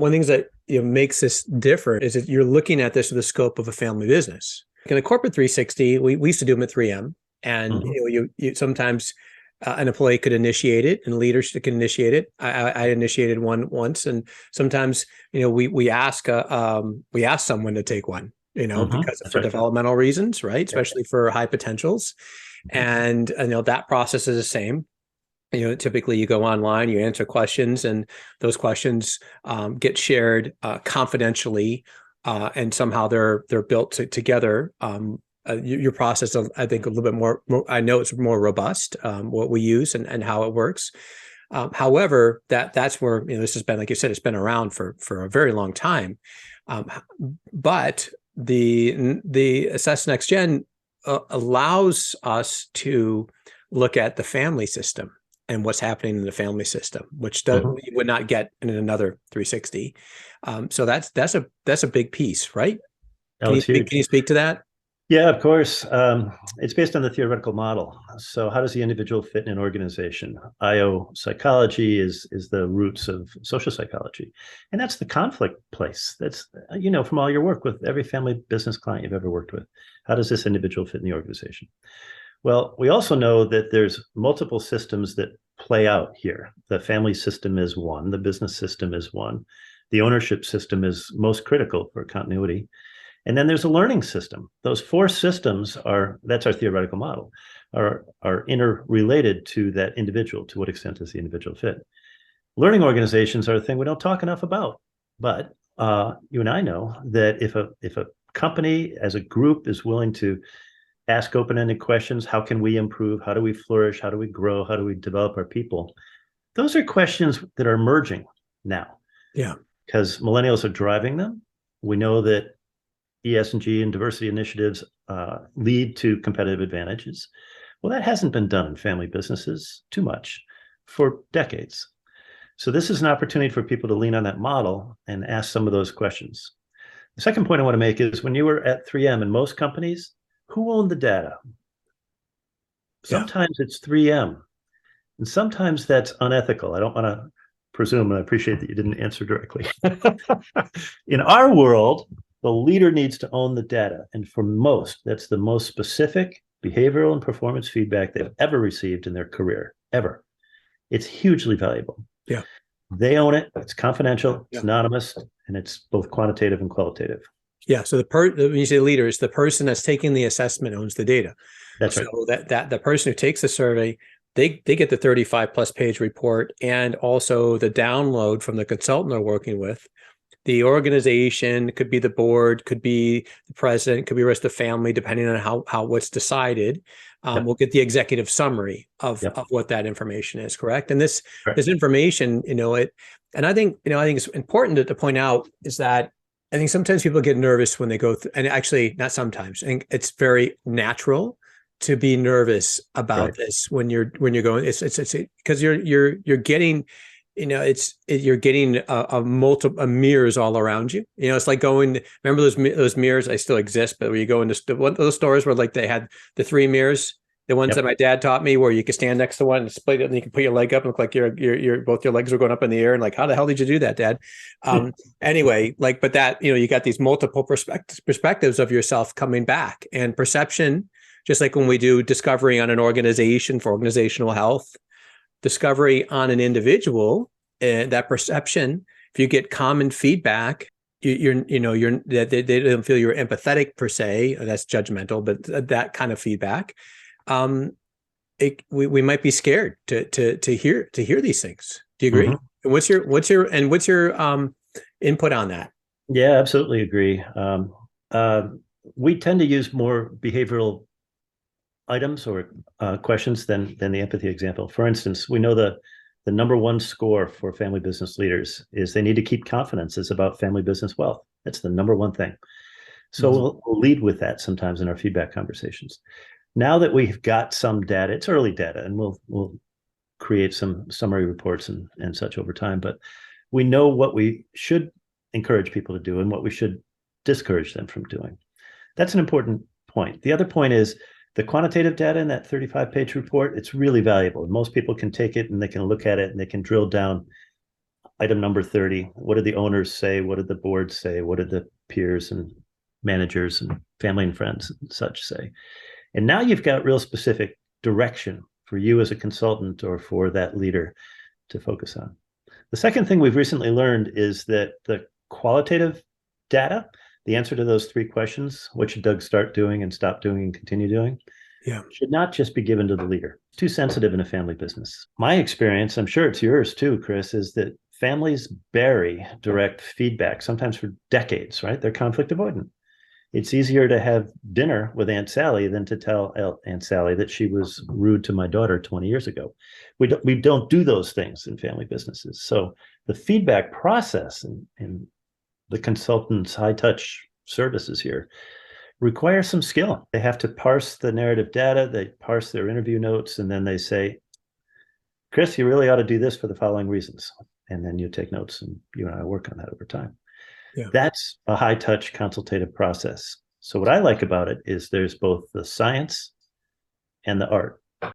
one of the things that makes this different is that you're looking at this with the scope of a family business. In a corporate 360, we used to do them at 3M, and you sometimes an employee could initiate it, and leadership can initiate it. I initiated one once, and sometimes we ask someone to take one, because for developmental reasons, right? Especially for high potentials, and that process is the same. Typically you go online, you answer questions, and those questions get shared confidentially, and somehow they're built together. Your process, I think, a little bit more I know it's more robust, what we use and how it works. However, that's where this has been, like you said, it's been around for a very long time. But the Assess Next Gen allows us to look at the family system and what's happening in the family system, which you would not get in another 360. So that's a big piece, right? Can you speak to that? Yeah, of course. It's based on the theoretical model. So how does the individual fit in an organization? IO psychology is the roots of social psychology. And that's the conflict place. That's, from all your work with every family business client you've ever worked with. How does this individual fit in the organization? Well, we also know that there's multiple systems that play out here. The family system is one, the business system is one, the ownership system is most critical for continuity. And then there's a learning system. Those four systems that's our theoretical model, are interrelated to that individual. To what extent does the individual fit? Learning organizations are a thing we don't talk enough about. But you and I know that if a company as a group is willing to ask open-ended questions, how can we improve? How do we flourish? How do we grow? How do we develop our people? Those are questions that are emerging now. Yeah. Because millennials are driving them. We know that ESG and diversity initiatives lead to competitive advantages. Well, that hasn't been done in family businesses too much for decades. So this is an opportunity for people to lean on that model and ask some of those questions. The second point I want to make is when you were at 3M in most companies, who owned the data? Sometimes it's 3M, and sometimes that's unethical. I don't want to presume, and I appreciate that you didn't answer directly. In our world, the leader needs to own the data. And for most, that's the most specific behavioral and performance feedback they've ever received in their career, ever. It's hugely valuable. Yeah. They own it. It's confidential, it's anonymous, and it's both quantitative and qualitative. Yeah. So when you say leader, it's the person that's taking the assessment owns the data. That's right. So that the person who takes the survey, they get the 35+ page report and also the download from the consultant they're working with. The organization could be the board, could be the president, could be the rest of the family, depending on how what's decided. We'll get the executive summary of what that information is, correct? And this information, and I think it's important to point out is that I think sometimes people get nervous when they go through, and actually not sometimes. I think it's very natural to be nervous about this when you're going. It's because you're getting. You're getting a multiple mirrors all around you. It's like going. Remember those mirrors? They still exist, but where you go into one of those stores where like they had the 3 mirrors, the ones that my dad taught me, where you could stand next to one and split it, and you can put your leg up and look like your both your legs are going up in the air, and like, how the hell did you do that, Dad? Anyway, but that you got these multiple perspectives of yourself coming back, and perception, just like when we do discovery on an organization for organizational health. Discovery on an individual, that perception. If you get common feedback, you're that they don't feel you're empathetic per se. That's judgmental, but that kind of feedback, we might be scared to hear these things. Do you agree? And what's your input on that? Yeah, absolutely agree. We tend to use more behavioral items or questions than the empathy example. For instance, we know the number one score for family business leaders is they need to keep confidence. It's about family business wealth. That's the number one thing. So we'll lead with that sometimes in our feedback conversations. Now that we've got some data, it's early data, and we'll create some summary reports and such over time, but we know what we should encourage people to do and what we should discourage them from doing. That's an important point. The other point is the quantitative data in that 35-page report. It's really valuable. Most people can take it and they can look at it and they can drill down item number 30. What did the owners say? What did the board say? What did the peers and managers and family and friends and such say? And now you've got real specific direction for you as a consultant or for that leader to focus on. The second thing we've recently learned is that the qualitative data, the answer to those three questions, what should Doug start doing and stop doing and continue doing, Yeah. should not just be given to the leader. It's too sensitive in a family business. My experience, I'm sure it's yours too, Chris, is that families bury direct feedback, sometimes for decades, right? They're conflict avoidant. It's easier to have dinner with Aunt Sally than to tell Aunt Sally that she was rude to my daughter 20 years ago. We don't do those things in family businesses. So the feedback process and the consultant's high touch services here require some skill. They have to parse the narrative data, they parse their interview notes, and then they say, Chris, you really ought to do this for the following reasons. And then you take notes and you and I work on that over time. Yeah. That's a high touch consultative process. So what I like about it is there's both the science and the art.